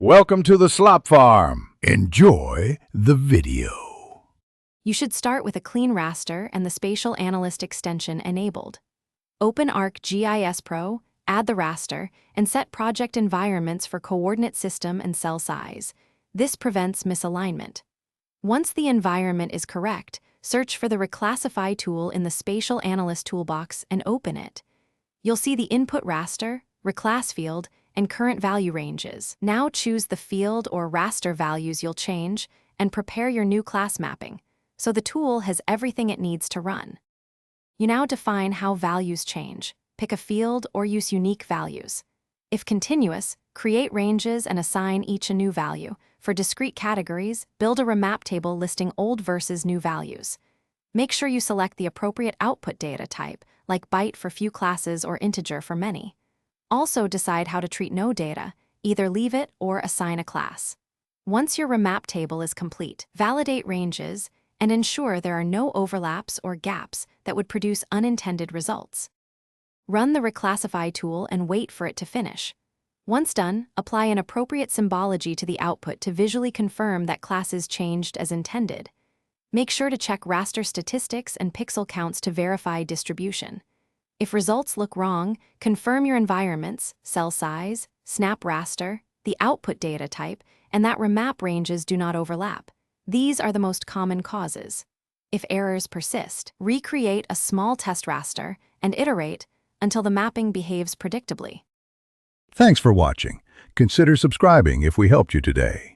Welcome to the Slop Farm. Enjoy the video. You should start with a clean raster and the Spatial Analyst extension enabled. Open Arcgis Pro, add the raster, and set project environments for coordinate system and cell size. This prevents misalignment. Once the environment is correct, search for the Reclassify tool in the Spatial Analyst toolbox and open it. You'll see the input raster, reclass field, and current value ranges. Now choose the field or raster values you'll change and prepare your new class mapping, so the tool has everything it needs to run. You now define how values change. Pick a field or use unique values. If continuous, create ranges and assign each a new value. For discrete categories, build a remap table listing old versus new values. Make sure you select the appropriate output data type, like byte for few classes or integer for many. Also decide how to treat no data, either leave it or assign a class. Once your remap table is complete, validate ranges and ensure there are no overlaps or gaps that would produce unintended results. Run the Reclassify tool and wait for it to finish. Once done, apply an appropriate symbology to the output to visually confirm that classes changed as intended. Make sure to check raster statistics and pixel counts to verify distribution. If results look wrong, confirm your environments, cell size, snap raster, the output data type, and that remap ranges do not overlap. These are the most common causes. If errors persist, recreate a small test raster and iterate until the mapping behaves predictably. Thanks for watching. Consider subscribing if we helped you today.